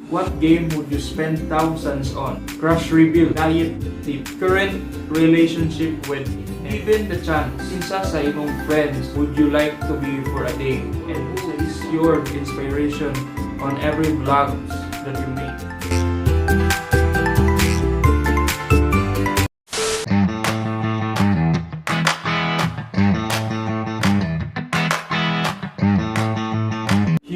What game would you spend thousands on? Crush reveal, diet tip, current relationship with, even the chance. Kinsa sa imong friends would you like to be for a day? And who is your inspiration on every vlog that you make?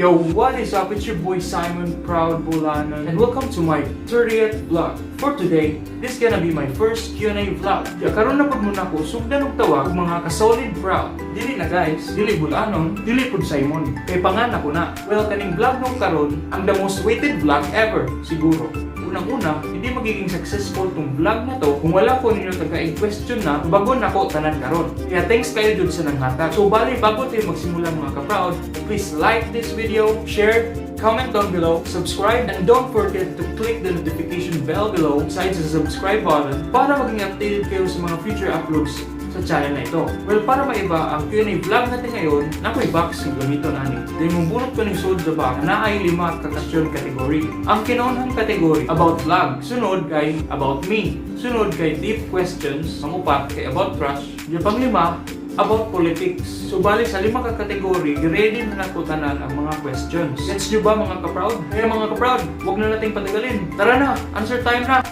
Yo, what is up? It's your boy Simon Proud Bulanan and welcome to my 30th vlog. For today, this gonna be my first Q&A vlog. Karon na pud muna ko sugdan og tawag mga ka-solid proud. Dili na guys, dili Bulanon, dili pud Simon. Kay pangan ako na. Well, kaning vlog nung karon ang the most waited vlog ever siguro. Unang-una, hindi magiging successful tong vlog na to kung wala ko ninyo taga-question na bago na ko tanan karon. Kaya thanks kayo dun sa nanghatag. So bali, bago tayo magsimula mga ka-proud, please like this video, share, comment down below, subscribe, and don't forget to click the notification bell below besides the subscribe button para maging updated kayo sa mga future uploads sa channel na ito. Well, para maiba ang Q&A vlog natin ngayon, nakoy box yung gamiton ani. Dahil mong bunot ko ng sud sa box na ay 5 kakasyon category. Ang kinaunhang category, about vlog. Sunod kay about me. Sunod kay deep questions. Ang upat kay about crush. Yung panglima, about politics. So bali sa 5 ka kategory, ready na nakutanan ang mga questions. Gets nyo ba mga ka-proud? Kaya mga ka-proud, huwag na nating patagalin. Tara na, answer time na!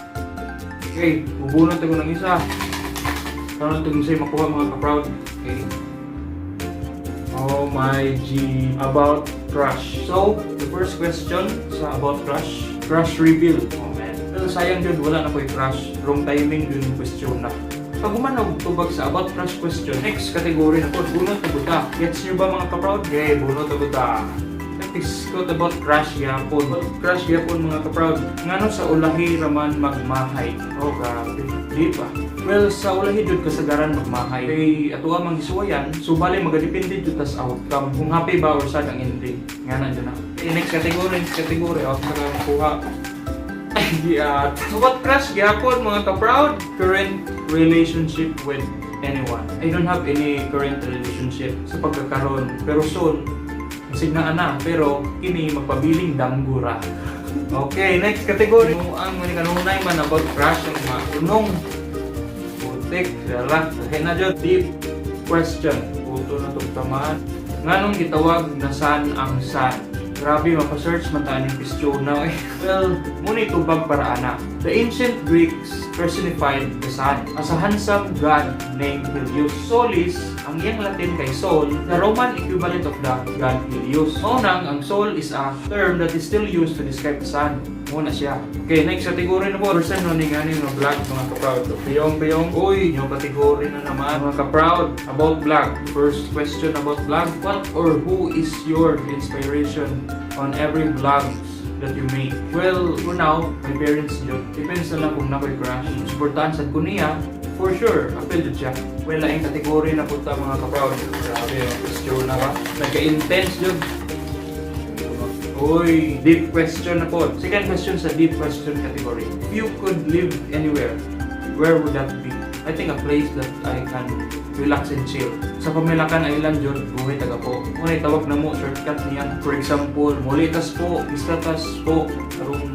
Okay, bubunot ako ng isa. Para natin sa'yo makuha mga ka-proud. Okay. Oh my G. About crush. So, the first question sa about crush. Crush reveal. Oh man. Pero sayang yun, wala na ko yung crush. Wrong timing yun yung question na. Pag umanog tubag sa about crush question, next category na po, bunot na buta. Gets nyo ba mga ka-proud? Okay, bunot na buta. Next quote about crush yapon. Crush yapon mga ka-proud. Ngano sa ulahi raman magmahay. Oh grabe. Di ba? Well, sa ulahi jud kasagaran magmahay. Kay ato ang magisuwayan, so bali magadepende jud tas outcome. Kung happy ba or sad ang ending. Ngana jud na. Okay, next category out sa kuha. Yeah. About crush yapon mga ka-proud. Current relationship with anyone. I don't have any current relationship sa pagkakaroon. Pero soon, signaan na. Pero, kini magpabiling danggura. Okay, next category. Ang kanunay man about crush ang mga unong. Putik, lala. Okay na dyan. Deep question. Puto na itong tamaan. Nganong gitawag na san ang san? Grabe, mapasearch man tayo ng question na eh. Well, muna itubag paraana. The ancient Greeks personified the sun as a handsome god named Helios. Solis, ang iyang Latin kay Sol, the Roman equivalent of the god Helios. Unang, ang Sol is a term that is still used to describe the sun. Muna siya. Okay, next category na po. Person no ni ngani mga vlog mga ka-proud. Piyong. Uy, yung category na naman mga ka-proud about vlog. First question about vlog. What or who is your inspiration on every vlog that you make? Well, for now, my parents yun. Depends na lang kung nako'y crush. Supportahan sa kuniya, for sure, appeal siya. Well, laing category na po ta mga ka-proud. Grabe, question na ba? Nagka-intense yun. Uy, deep question na po. Second question sa deep question category. If you could live anywhere, where would that be? I think a place that I can relax and chill. Sa Pamilacan Island yun, buhay taga po. Ngunit tawag na mo, shortcut niyan. For example, Molitas po, Istatas po, karong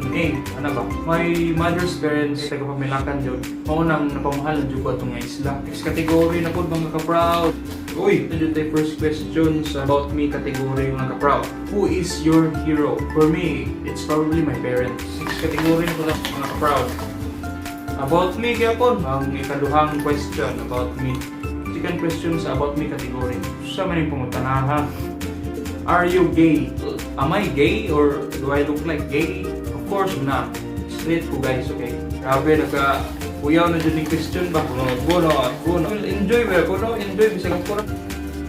ano ba? My mother's parents, taga Pamilacan yun. Maunang napamahal na dyan po itong isla. Next category na po mga ka-proud. Uy, ito tayo first questions about me category mga ka-proud. Who is your hero? For me, it's probably my parents. Next category na po mga ka-proud. About me gyapon ang ikaduhang question about me. Second question sa about me category. Sa maning pangutanahan. Are you gay? Am I gay or do I look like gay? Of course not. Straight ko guys, okay? Grabe uyaw na dyan yung question ba? Kuno. Enjoy ba? Enjoy bisag ko.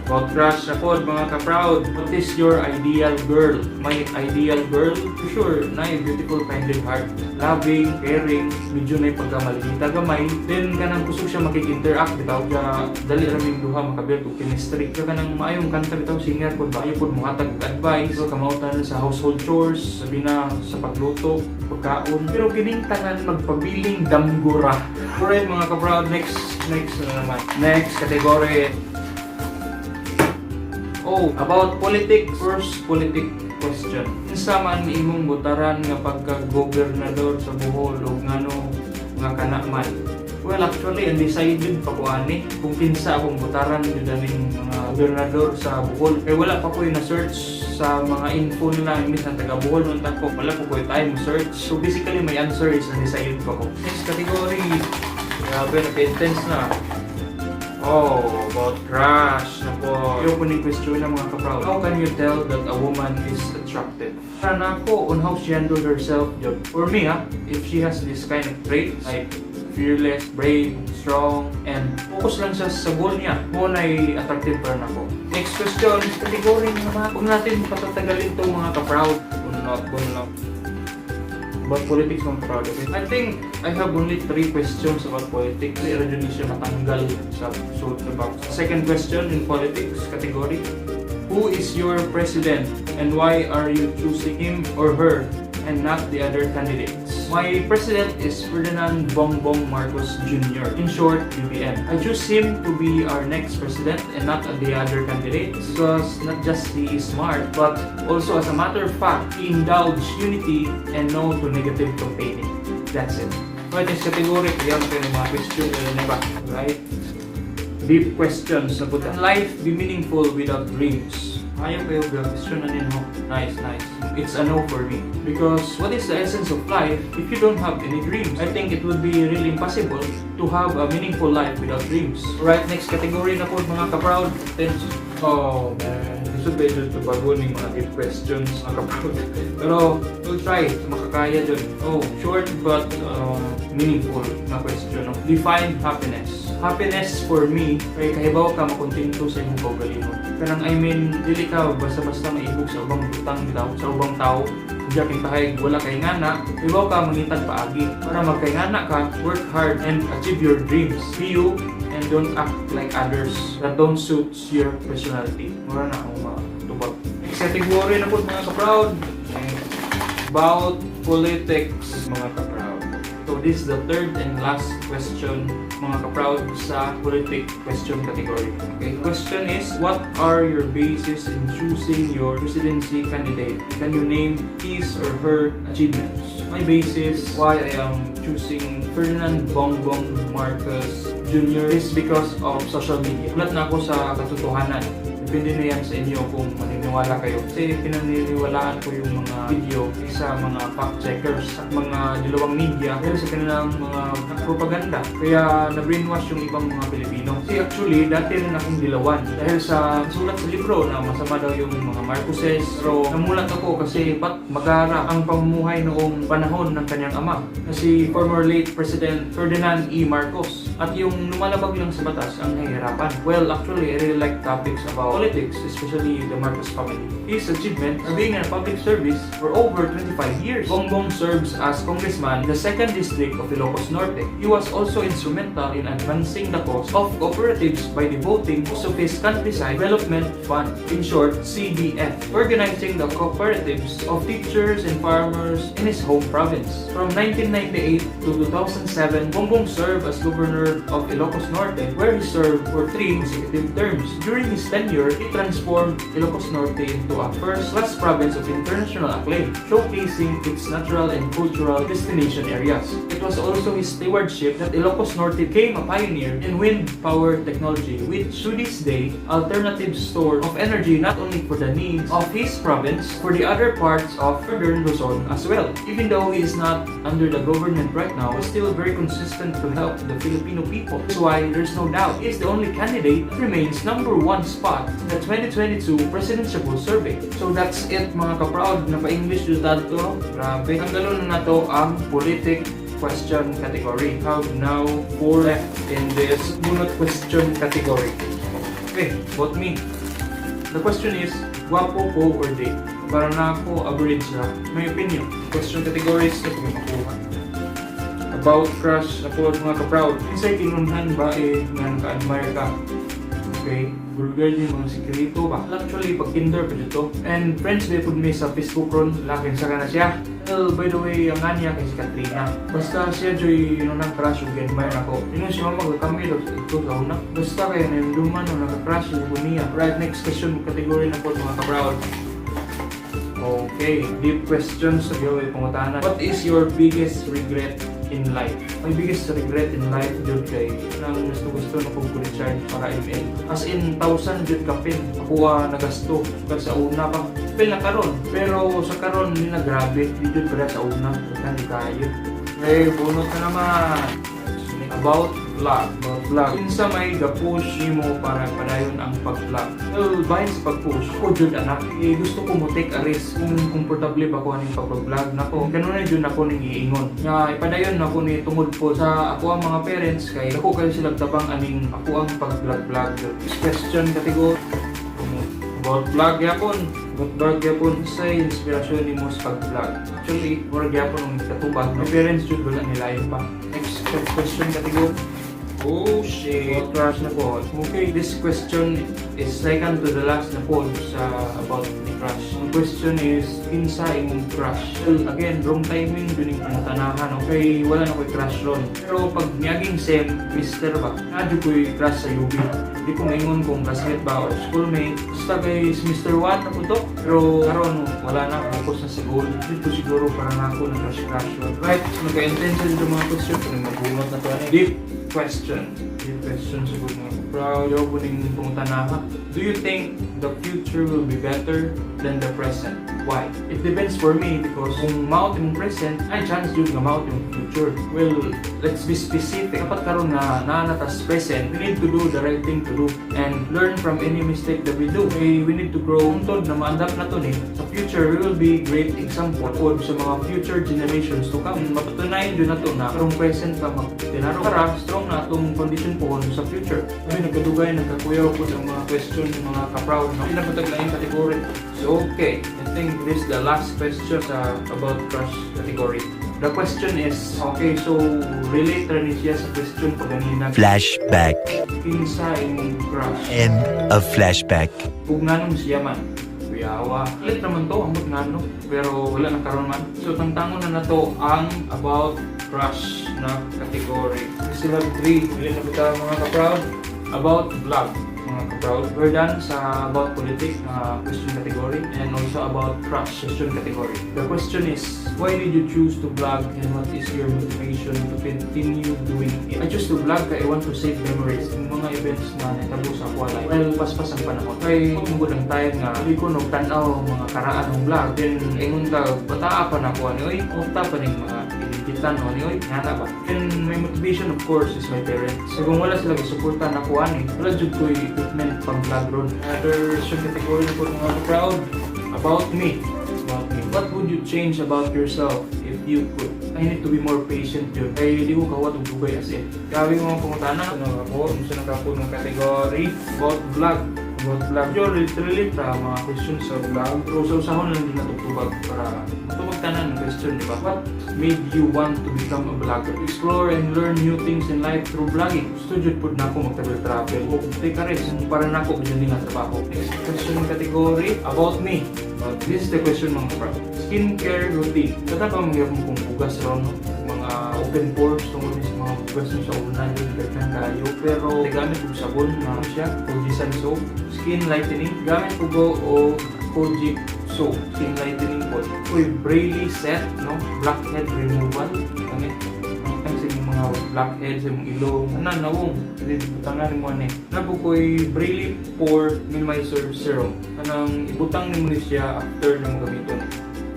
About crush na po mga ka-proud. What is your ideal girl? My ideal girl? For sure, na beautiful, kindly heart. Loving, caring, medyo na yung pagkamalita gamay. Then, kanang gusto siya makik-interact. Bitaw siya, dali raming duha makabuild o chemistry. Kaya kanang maayong kanta bitaw, singer po ba? Ayaw po muhatag advice. So, kamautan sa household chores, sabi na sa pagluto, pagkaon. Pero kining tanan magpabiling damgura. Alright mga ka-proud, next na naman. Next category. Oh, about politics. First, politics. question. Unsa man imong butaran nga pagka-gobernador sa Bohol o ngano nga kana man? Well, actually, undecided pa ko ani kung kinsa akong butaran yun daning mga gobernador sa Bohol. Kaya wala pa ko yung na-search sa mga info nila, imbis na taga Bohol nun ko, wala po ko yung time search. So basically, my answer is undecided pa ko. Next category, grabe, naka-intense na. Oh, about crush na po. Yung kuning question ng mga kaproud. How can you tell that a woman is attractive? Para ako on how she handled herself. For me, if she has this kind of traits, like fearless, brave, strong, and focus lang siya sa goal niya. Muna ay attractive pa rin ako. Next question, category naman. Huwag natin patatagalin itong mga ka-proud. Kung not. About politics, mga proud of it. I think I have only 3 questions about politics. Kaya rin yun siya matanggal sa suit na box. Second question in politics category. Who is your president and why are you choosing him or her and not the other candidates? My president is Ferdinand Bongbong Marcos Jr. In short, BBM. I choose him to be our next president and not the other candidates because not just he is smart, but also as a matter of fact, he indulged unity and no to negative campaigning. That's it. Right, next category, kaya mo kayo ng mga question na ba? Right? Deep questions na po. Can life be meaningful without dreams? Ayaw kayo question na din mo. Nice. It's a no for me. Because what is the essence of life if you don't have any dreams? I think it would be really impossible to have a meaningful life without dreams. Alright, next category na po mga ka-proud. Oh man, this would be able to bago ng mga deep questions mga ka-proud. Pero we'll try. Makakaya dun. Oh, short but meaningful na question. Define happiness. Happiness for me, kay kahibaw ka makontento sa imong kaugalingon. Kanang I mean, dili ka basta-basta maibog sa ubang butang daw, sa ubang tao. Diya kay kahig wala kay ngana, ibaw ka mangitag paagi. Para magkay ngana ka, work hard and achieve your dreams. Be you and don't act like others that don't suit your personality. Mura na akong matubag. Next category na po mga ka-proud. About politics mga ka-proud. So this is the third and last question mga ka-proud sa politics question category. Okay, question is, what are your bases in choosing your presidency candidate? Can you name his or her achievements? My basis why I am choosing Ferdinand Bongbong Marcos Jr. is because of social media. Ulat na ako sa katotohanan. Depende na yan sa inyo kung maniniwala kayo. Kasi pinaniniwalaan ko yung mga video sa mga fact checkers at mga dilawang media dahil sa kanilang mga propaganda. Kaya na-brainwash yung ibang mga Pilipino. Kasi actually, dati rin akong dilawan dahil sa sulat sa libro na masama daw yung mga Marcoses. Pero namulat ako kasi ba't magara ang pamumuhay noong panahon ng kanyang ama na si former late President Ferdinand E. Marcos. At yung lumalabag lang sa batas ang nahihirapan. Well, actually, I really like topics about politics, especially the Marcos family. His achievement are being in a public service for over 25 years. Bongbong serves as congressman in the 2nd District of Ilocos Norte. He was also instrumental in advancing the cause of cooperatives by devoting most of his countryside development fund, in short, CDF, organizing the cooperatives of teachers and farmers in his home province. From 1998 to 2007, Bongbong served as governor of Ilocos Norte, where he served for 3 consecutive terms. During his tenure, he transformed Ilocos Norte into a first-class province of international acclaim, showcasing its natural and cultural destination areas. It was also his stewardship that Ilocos Norte became a pioneer in wind power technology, which to this day, alternative source of energy not only for the needs of his province, for the other parts of Northern Luzon as well. Even though he is not under the government right now, he is still very consistent to help the Filipino people. That's why there's no doubt he is the only candidate that remains #1 spot in the 2022 Presidential Survey. So that's it mga ka-proud. Napa-English dito to. Grabe. Tanggalon na to ang politics question category. Have now 4 left in this bunot question category. Okay, about me. The question is, guwapo po or date? Para na ako average na. My opinion. Question categories na makuha. About crush na po mga ka-proud. Isa'y kinunhan ba nga naka-admire ka? Okay, vulgar din mga sikreto ba? Actually, pag Tinder pa dito. And friends, they put me sa Facebook ron. Lakin sa kana siya. Well, by the way, ang nga niya kay si Katrina. Basta siya, Joy, yun ang crush yung admire ako. Yun siya magkakami daw ito sa una. Basta kaya na yung luman o nagka-crush yung niya. Right, next question, category na po mga ka-proud. Okay, deep questions sa iyo ay pangutana. What is your biggest regret in life? My biggest regret in life jud kay nang gusto na kong recharge para ML. As in 1,000 jud ka pin. Ako nagasto kasi sa una pa pil na karon. Pero sa karon ni na grabe jud para sa una kan kayo. Eh bunot na naman. About vlog. Kinsa may ga-push nimo para padayon ang pag-vlog. Well, bahin sa pag-push, ako jud anak, gusto ko mo take a risk kung komportable ba ko aning pag-vlog nako. Kanunay jud ako ning iingon. Nga ipadayon nako ni tungod po sa ako ang mga parents kay ako kayo sila tabang aning ako ang pag-vlog. Question category about vlog yapon. About yapon sa inspirasyon nimo sa pag-vlog. Actually, mura gyapon ang katubag. My parents jud wala nila pa. Next question category. Oh shit, crush na po. Okay, this question is second to the last na po sa about the crush. The question is, kinsa imong crush? Well, again, wrong timing dun yung panatanahan. Okay, wala na ko'y crush ron. Pero pag niyaging sem, mister ba? Nadyo ko'y crush sa UB. Hindi ko maingon kung classmate ba o schoolmate. Basta kay Mr. 1 na po to. Pero karon wala na, focus na sa goal. Dito siguro para na ako ng crush ron. Right, magka-intention dito mga question. Kung magbunot na to. Deep question siguro mga proud yo po ning pangutanaha. Do you think the future will be better than the present? Why? It depends for me because kung maot yung present, ay chance yun nga maot yung future. Well, let's be specific. Dapat karon na natas present, we need to do the right thing to do and learn from any mistake that we do. Okay, we need to grow. Untod na maandap na to ni. Sa future, we will be great example for sa mga future generations to come. Mapatunayan yun na to na karong present ka magtinaro para strong na itong condition po sa future. Kami nagkadugay, nagkakuyaw po ng mga question ng mga ka-proud. Pinapatag na yung category. So, okay. I think this is the last question about crush category. The question is, okay, so relate rin siya sa question po ganina. Flashback. Kinsa imong crush? End of flashback. Kung nanong siya man. Kuyawa. Ulit naman to, amot ngano. Pero wala na karon man. So, tangtangon na to ang about crush na category. Sila 3. Ulit na kita mga ka-proud. About vlog. Mga ka-proud. We're done sa about politics na question category and also about crush question category. The question is, why did you choose to vlog and what is your motivation to continue doing it? I choose to vlog kaya I want to save memories ng mga events na natabo sa ako life. Well, paspas ang panahon. Kaya mungod ang time nga, hindi ko nagtanaw mga karaan ng vlog. Then, ingon ka, bataa pa na ako ano eh. Ukta pa ng mga editan o niyo eh. Ngana ba? And my motivation of course is my parents. So kung wala sila suporta na kuha ni, wala jud ko equipment pang vlog ron. Another question category po mga proud about me. What would you change about yourself if you could? I need to be more patient yun. Kaya di ko kawat ang dugay as in. Gawin mo mga pangutana. Ano ako? Gusto na ka po ng category about vlog. About vlog. Yo, literally para mga questions sa vlog. Pero sa usahon lang din natutubag para matubagtanan ng question, di ba? What made you want to become a vlogger? Explore and learn new things in life through vlogging. Gusto jud po na ako mag-travel. O take a risk. Para na ako dyan din nga trabaho. Next question category about me. This is the question mga kapag. Skincare routine. Kata pa mga kung bugas ron, mga open pores tungkol sa mga bugas sa unan yun, gagawin kayo. Pero gamit ko sabon na siya, Koji San soap. Skin lightening. Gamit ko o Koji soap. Skin lightening po. Uy, Braille set, no? Blackhead removal. Gamit. Ang sa mga blackheads, sa mga ilong. Nawong. Ibutangan mo ano eh. Nabukoy Braille Pore Minimizer Serum. Anang ibutang ni mo siya after na mo gamiton.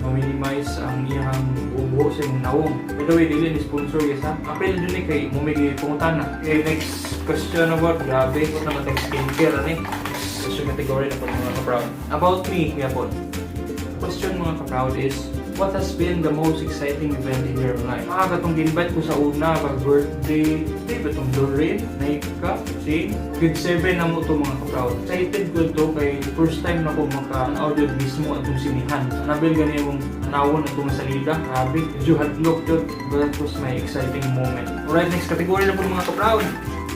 Ma-minimize ang iyang bubuho sa mga nawong. By the way, dili ni sponsor yes ha. Apel dun eh kay mumigi pangutana. Okay, next question about grabe. Kung naman tayong skincare ano eh. Question category na po mga ka-proud. About me, kaya po. Question mga ka-proud is, what has been the most exciting event in your life? Katong invite ko sa una, pag-birthday, di ba itong Doreen, Naika, si grade 7 na mo ito mga ka-proud. Excited ko ito kay first time na ko maka-audio mismo at itong sinihan. Nabil gani yung nawon at itong salida. Grabe, medyo hadlock yun. But that was my exciting moment. Alright, next category na po mga ka-proud.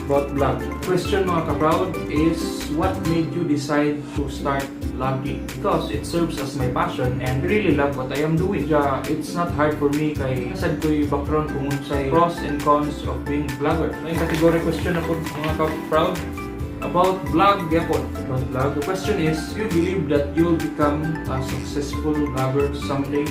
About vlog. Question mga ka-proud is, what made you decide to start vlogging? Because it serves as my passion and I really love what I am doing. It's not hard for me kay nasad ko yung background kung sa pros and cons of being vlogger. So yung category question na po mga ka-proud About vlog, yapon. About vlog, the question is, do you believe that you'll become a successful vlogger someday?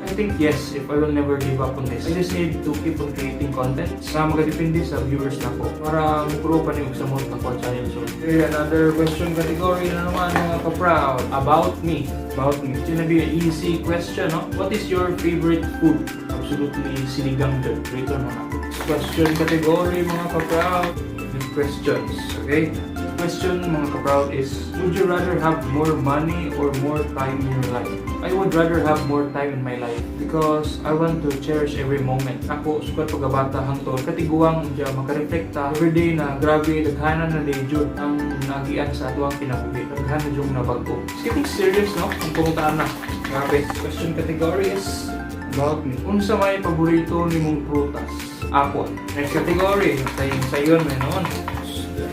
I think yes, if I will never give up on this. I just need to keep on creating content sa magadepende sa viewers na ko para mukuro pa niyo sa mga ako channel soon. Okay, another question category na naman mga ka-proud. About me. About me. It's gonna be an easy question, no? What is your favorite food? Absolutely sinigang dyan. Rito na na. Question category mga ka-proud. Good questions, okay? Question mga ka-proud is, would you rather have more money or more time in your life? I would rather have more time in my life because I want to cherish every moment. Ako, sukat pagkabata hangtod, katiguang dya makareflekta everyday na grabe, daghanan na dayjud ang nagian sa atuang kinabuhi. Daghanan yung nabago. It's getting serious, no? Ang pumuntaan na. Grabe. Question category is about me. Unsa may paborito ni mong prutas? Apple. Next category. Sayon, man, noon.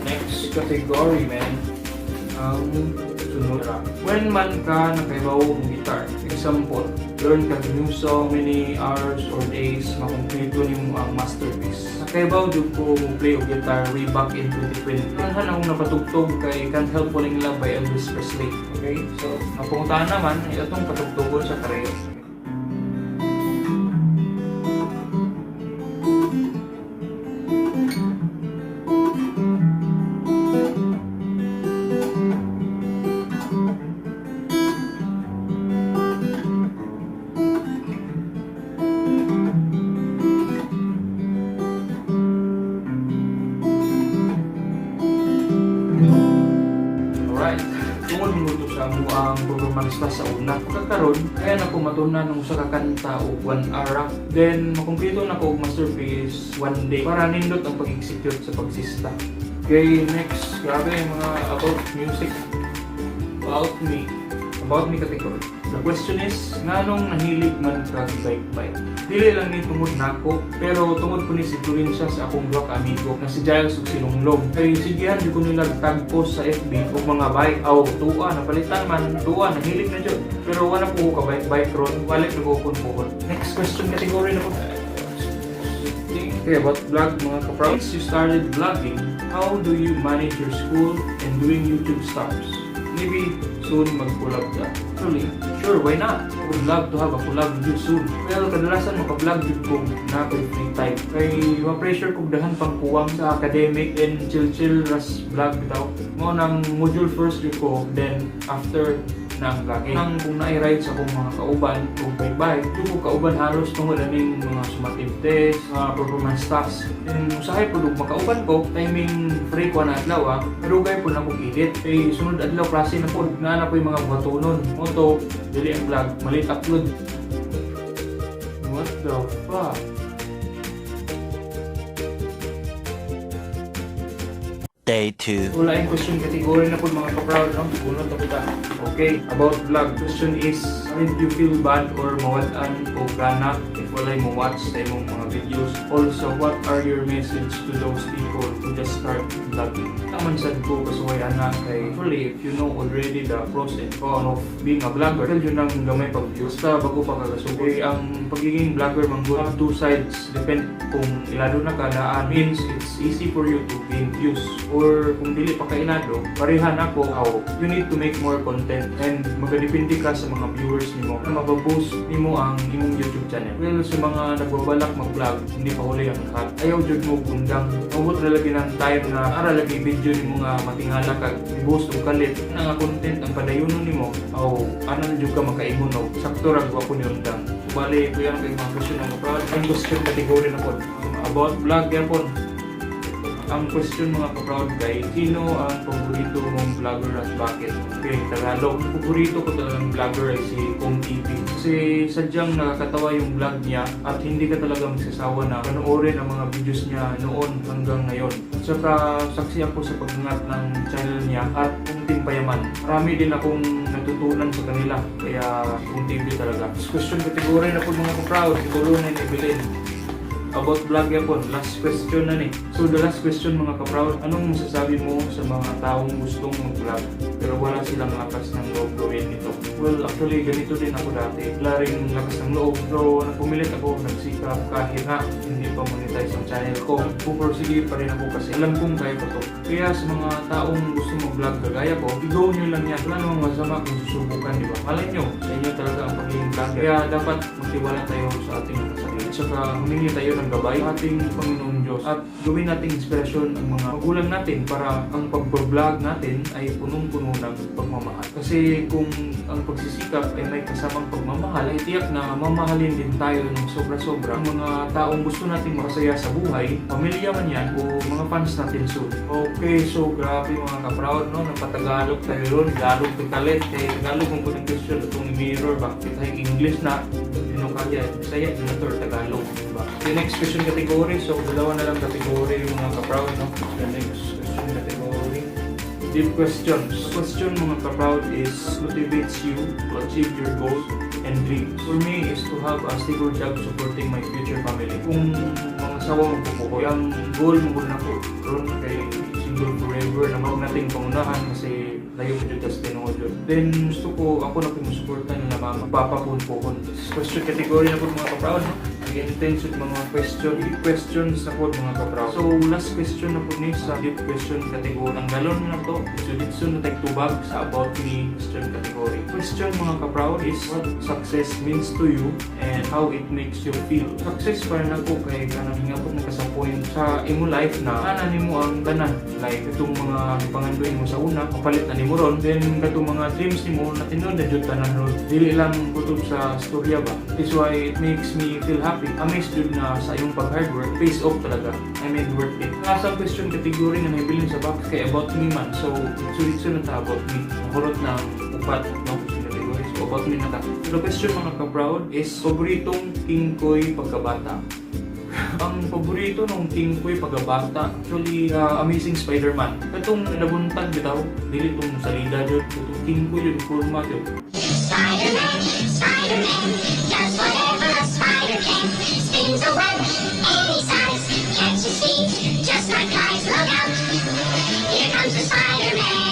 Next category, man. Sunod ra. When man ka nakaibaw mong guitar, example, learn ka new song many hours or days, makumpleto nimo ang masterpiece. Nakaibaw jud ko mo play og guitar way back in 2020. Kanhan akong napatugtog kay Can't Help Falling in Love by Elvis Presley. Okay? So, napuntahan naman ay atong patugtugon sa kareo. Tungod mo ito sa ang programista sa una. Pagkakaroon, kaya na ko matunan ng usa ka kanta o 1 hour. Then, makumpleto na ko og masterpiece 1 day para nindot ang pag-execute sa pagsista. Okay, next. Grabe mga about music. About me. About me category. The question is, nganong nahilig man ka bike-bike? Dili lang ni tungod nako, pero tungod ko ni si Provincia sa akong duha ka amigo na si Giles ug si Longlong. Kay sigihan di ko nila tag-post sa FB og mga bike aw tuwa napalitan man, tuwa nahilig na jud. Pero wala ko ka bike ron, wala ko kun. Next question category na po. Okay, about vlog mga ka-proud. Since you started vlogging, how do you manage your school and doing YouTube stars? Maybe soon mag-collab ka. Actually, sure, why not? I would love to have a collab with you soon. Pero kadalasan maka-vlog yun ko na ako'y free time. Kay ma-pressure kong dahan pang kuwang sa academic and chill ras vlog bitaw. Mo nang module first yun ko, then after ng vlogging. Nang kung na-ride sa akong mga kauban, kung bye-bye, yung ko kauban halos tungod aning mga summative test, mga performance tasks. And usahay po nung makauban ko, timing free ko na adlaw pero gaya po na kong edit. Kay sunod adlaw klase na po, na po yung mga batunon. Moto, dili ang vlog, malit upload. What the fuck? Day 2. Wala yung question category na po mga ka-proud, no? Bunot ako ta. Okay, about vlog. Question is, did you feel bad or mawad-an o gana if walay mo watch sa imong mga videos? Also, what are your message to those people who just start vlogging? Naman sad ko kasuway anak kay fully if you know already the pros and cons of being a vlogger, tell yun ang gamay pag-views. Basta bago pa kagasugay, ang pagiging vlogger manggo have two sides. Depend kung ilado na kadaan means it's easy for you to gain views. Or kung dili pa kainado, parehan ako, you need to make more content and magadepende ka sa mga viewers nimo na mababoost nimo ang imong YouTube channel. Well, sa mga nagbabalak mag-vlog, hindi pa huli ang lahat. Ayaw jud mo gundang. Mabot ra lagi ng time na ara lagi video nimo nga matingala kag i-boost og kalit nga content ang padayonon nimo. Anan jud ka makaingon og sakto ra gwapo ni undang. Bali ko yan kay mga question ng proud. Ang question category na pod about vlog yan pod. Ang question mga ka-proud kay, sino ang paborito mong vlogger at bakit? Okay, Tagalog. Ang paborito ko talagang vlogger ay si Kong TV. Kasi sadyang nakakatawa yung vlog niya at hindi ka talaga magsasawa na panoorin ang mga videos niya noon hanggang ngayon. At saka saksi ako sa pagngat ng channel niya at kunting payaman. Marami din akong natutunan sa kanila. Kaya Kong TV talaga. Question category na po mga ka-proud. Itulo na ni Evelyn. about vlog yapon. Last question na ni. So the last question mga ka-proud, anong masasabi mo sa mga taong gustong mag-vlog pero wala silang lakas ng loob gawin ito? Well, actually ganito din ako dati. Wala rin lakas ng loob. So pumilit ako, nagsikap kahit na hindi pa monetize ang channel ko. Pupursige pa rin ako kasi alam kong kaya ko to. Kaya sa mga taong gusto mag-vlog kagaya ko, i-go nyo lang yan. Wala namang masama kung susubukan, di ba? Malay nyo, sa inyo talaga ang pagiging vlog. Kaya dapat magtiwala tayo sa ating sarili. At saka humingi tayo ng gabay sa ating Panginoon Diyos. At gawin nating inspirasyon ang mga magulang natin para ang pag-vlog natin ay punong-puno ng pagmamahal. Kasi kung ang pagsisikap ay may kasamang pagmamahal, ay tiyak na mamahalin din tayo ng sobra-sobra ang mga taong gusto nating makasaya sa buhay, pamilya man yan o mga fans natin soon. Okay, so grabe mga ka-proud, no? Napatagalog tayo ron, Tagalog pitalit, Tagalog kung kunang question itong mirror, bakit ay English na, kaya Bisaya, Senator, Tagalog, diba? The next question category, so dalawa na lang category yung mga ka-proud, no? The next question category, deep questions. The question mga ka-proud is, motivates you to achieve your goals and dreams? For me, is to have a stable job supporting my future family. Kung mga sawa mo po, yung goal mo na po, ron kay single forever, na huwag nating pangunahan kasi layo ko dito sa tinungod yun. Then gusto ko, ako na pinasuportan na magpapapun po ko. Question category na po mga ka-proud, no? Intensive mga questions na po mga ka-proud. So last question na po ni sa deep question category. Ang galon na to, so dito na tayo tubag sa about me question category. Question mga ka-proud is what success means to you and how it makes you feel. Success para na po kay kanang hingapot na ka sa point sa imo life na kanan nimo ang tanan. Like itong mga pangandoy mo sa una, mapalit na nimo ron. Then katong mga dreams nimo na tinud na jud tanan ron. Dili lang kutob sa storya ba. This why it makes me feel happy. Amazed yun na sa iyong pag-hard work, pays off talaga. I mean, worth it. Nasa question category na naibilin sa box kay about me man. So, sulit na ta about me. Mahurot ng upat, no? Question category. So, about me na ta. So, question mga ka-proud is, paboritong King Koy pagkabata. Ang paborito ng King Koy pagkabata, actually, Amazing Spider-Man. Katong nabuntag bitaw, dili itong salida dyan. Katong King Koy yun, forma dyan. Spider-Man, Spider-Man, does whatever a spider can. Spins a web any size, can't you see? Just like guys, look out, here comes the Spider-Man.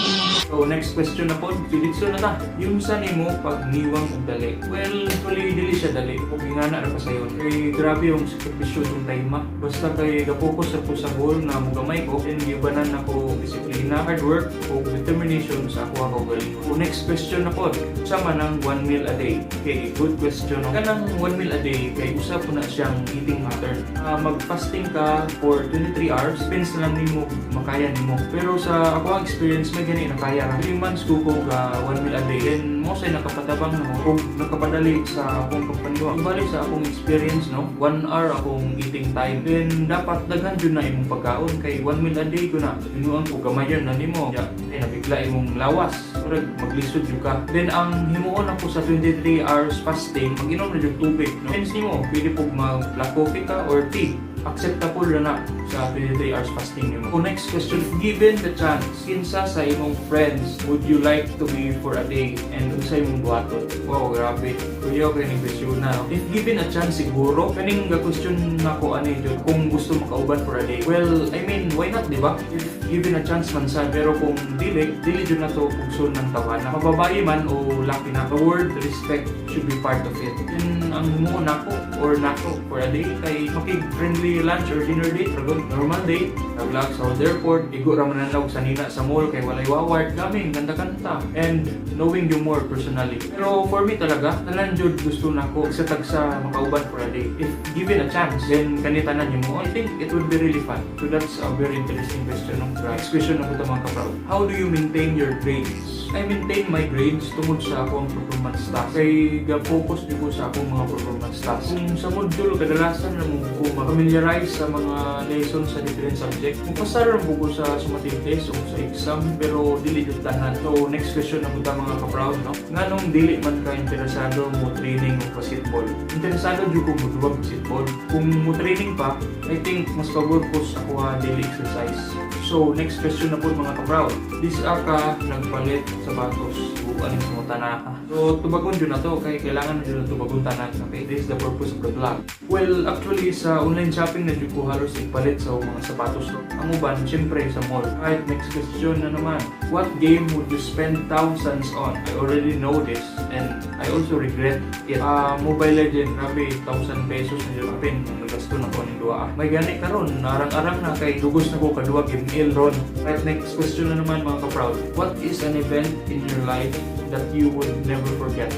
So next question na po, dilitso na ta. Yung sa nimo pag niwang og dali. Well, actually dili siya dali. Kung ingana ra pa sayo. Kay grabe yung sakripisyo ng time. Basta kay gapokus ako sa goal na mugamay ko and gibanan ako disiplina, hard work o determination sa ako galing. So next question na po, sama ng 1 meal a day. Okay, good question. Kanang 1 meal a day kay usa po na siyang eating pattern. Mag-fasting ka for 23 hours, depends na lang nimo makaya nimo. Pero sa ako ang experience may gani na kaya 3 months ko 1 meal a day. Then mo say nakapatabang na mo nakapadali sa akong pagpanduwa. Bali sa akong experience, no, 1 hour akong eating time. Then dapat daghan jud na imong pagkaon kay 1 meal a day ko na binuang ko gamayon na nimo. Ya, nabigla imong lawas. Murag maglisod jud ka. Then ang himuon ako sa 23 hours fasting, mag-inom na jud tubig, no. Hence nimo pwede pug mag black coffee ka or tea. Acceptable na sa 23 hours fasting nimo. So next question, given the chance, kinsa sa imong friends would you like to be for a day and unsa imong buhaton? Wow, grabe. Kuya kay ni question na. If given a chance siguro, kaning ga-question nako ani jud kung gusto makauban for a day. Well, I mean, why not, di ba? If given a chance man sa, pero kung dili jud na to pugson ng tawanan. Mababae man o laki na, the word respect should be part of it. And ang mo nako or nako for a day kay makig-friendly lunch or dinner date, ragod normal date, naglag sa old airport, igo ra man nalog sa nina sa mall kay walay waward gaming kanta-kanta and knowing you more personally. Pero for me talaga, tanan jud gusto nako sa tagsa makauban for a day. If given a chance, then kanitanan nimo, I think it would be really fun. So that's a very interesting question. Next question na po mga ka-proud. How do you maintain your grades? I maintain my grades tungod sa akong performance task. Kay ga-focus din ko sa akong mga performance task. Kung sa module, kadalasan na mo ko ma-familiarize sa mga lessons sa different subject. Kung pasara mo ko sa summative test o sa exam, pero dili jud tanan. So next question na po mga ka-proud, no? Nganong dili man ka interesado mo training o facility basketball. Interesado jud ko mo basketball. Kung mo training pa, I think mas pabor ko sa ako daily exercise. So next question na po mga ka-proud. This ka nagpalit sapatos bukan mo tanaka. So tubagon jud na to kay kailangan jud na tubagon tanan. Okay, this is the purpose of the vlog. Well, actually sa online shopping na jud ko halos ipalit sa mga sapatos. Ang uban syempre sa mall. Right, next question na naman. What game would you spend thousands on? I already know this and I also regret it. Mobile Legend, grabe 1,000 pesos na jud apin nagasto na ko ni duwa. May gani karon narang-arang na kay dugos na ko kaduwa game ron. Right, next question na naman mga ka-proud. What is an event in your life that you would never forget?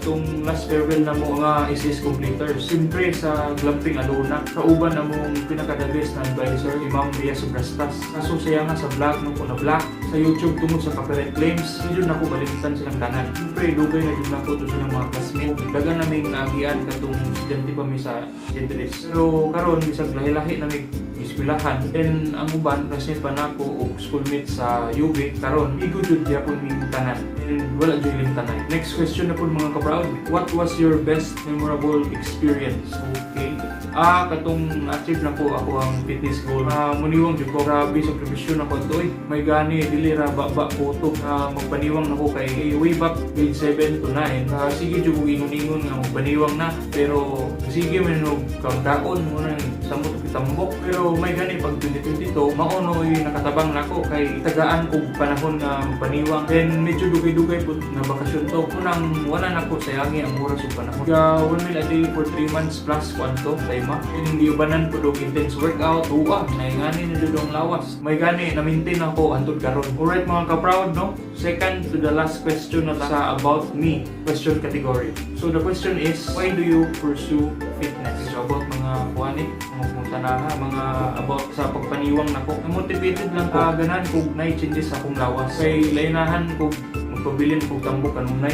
Itong last farewell na mo nga SS completers. Siyempre sa glamping aluna, kauban na mong pinaka-the best na advisor, Imam Dia Sobrastas. Kaso saya nga sa vlog, nung una vlog, sa YouTube tungod sa copyright claims, hindi na ako balimutan silang tanan. Siyempre, dugay na dun ako to silang mga classmate. Daga naming naagian katong estudyante pa mi sa Gentris. Pero karon bisag lahi-lahi na may iskwilahan. Then ang uban, classmate pa na ako o schoolmate sa UB. Karon, igo jud gyapon ming tanan. And wala jud lim tanan. Next question na po mga ka-proud. What was your best memorable experience? Okay. Katong na-achieve na ko ako ang fitness goal. Muniwang jud ko, grabe sa prevision ako to. May gani dili ra baba photo. Magpaniwang na ko kay way back grade 7 to 9. Sige jud ko ingon-ingon nga magpaniwang na, pero sige man no kaon mo nang samot kitambok. Pero may gani pag 2022 maono nakatabang nako kay tagaan og panahon nga magpaniwang. Then medyo dugay-dugay pud nga bakasyon to. Kunang wala na ko sayangi ang oras ug panahon. 1 meal a day for 3 months plus kwanto time. Hindi ubanan po dog intense workout. Naingani na dudong lawas. May gani na maintain ako antod karon. Alright mga ka-proud, no? Second to the last question na sa about me question category. So the question is, why do you pursue fitness? So about mga kuani, mga about sa pagpaniwang nako. Na-motivated lang ko ganan kog na-changes akong lawas. Kay laynahan kog magpabilin kog tambok kanunay.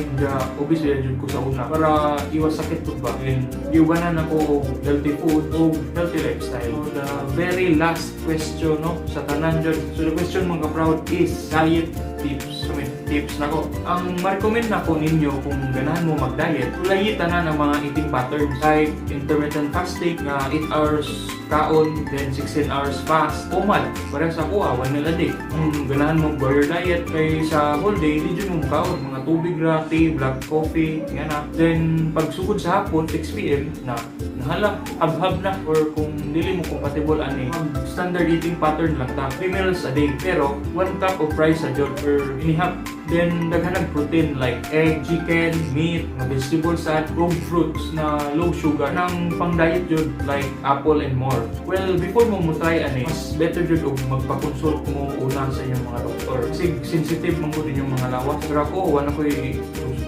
Obvious jud ko sa una para iwas sakit pud ba. And giubanan ako og healthy food o healthy lifestyle. So the very last question, no, sa tanan jud. So the question mga ka-proud is diet tips. So may tips nako. Ang ma-recommend nako ninyo kung ganahan mo mag-diet, ulayi tanan ang mga eating patterns like intermittent fasting na 8 hours kaon, then 16 hours fast. Umal, parang sa kuha, 1 meal a day. Kung ganahan mo warrior diet, kay sa whole day, di dyan mo kaon. Mga tubig ra, tea, black coffee, yan na. Then, pag sugod sa hapon, 6 p.m. na, nahala, hab-hab na. Or kung dili mo compatible ani, standard eating pattern lang ta. 3 meals a day. Pero, 1 cup of rice a jud per inihap. Then, daghanag protein like egg, chicken, meat, mga vegetables at raw fruits na low sugar nang pang-diet jud like apple and more. Well, before mo try ani, mas better jud og magpa-consult mo una sa inyong mga doktor. Kasi sensitive man ko din yung mga lawas. Pero ako, wala ko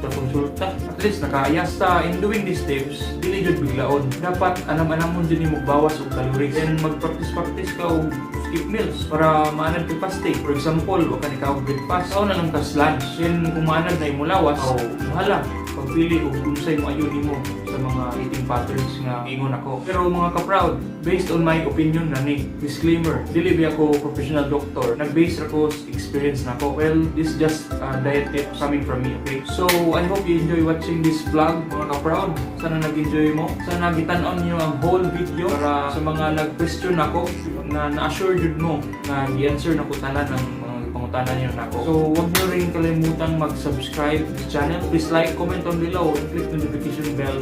konsulta. At least nakaayas ta. In doing these tips, dili jud biglaon. Dapat anam-anamon din mo bawas og calories. Then magpractice ka og skip meals para maanad ka fasting. For example, wag ka ikaw breakfast, na lang ka lunch. Then kung maanad na imulawas, mahala, pagpili o unsay mo ayun mo sa mga eating patterns nga ingon ako. Pero mga ka-proud, based on my opinion na ni, disclaimer, dili ba ako professional doctor, nag-base ako sa experience na ako. Well, this just diet tip coming from me, okay? So, I hope you enjoy watching this vlog, mga ka-proud. Sana nag-enjoy mo. Sana nagitanon nyo ang whole video para sa mga nag-question ako na na-assure jud mo na i-answer na ko tanan ng mga pangutanan niyo nako. So, huwag niyo rin kalimutang mag-subscribe sa channel. Please like, comment down below, and click notification bell.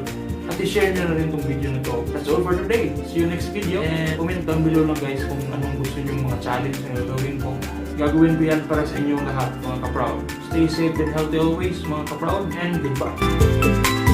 At i-share nyo na rin itong video na to. That's all for today. See you next video. And comment down below lang guys kung anong gusto nyo mga challenge na gagawin ko. Gagawin ko yan para sa inyong lahat, mga ka-proud. Stay safe and healthy always, mga ka-proud. And goodbye.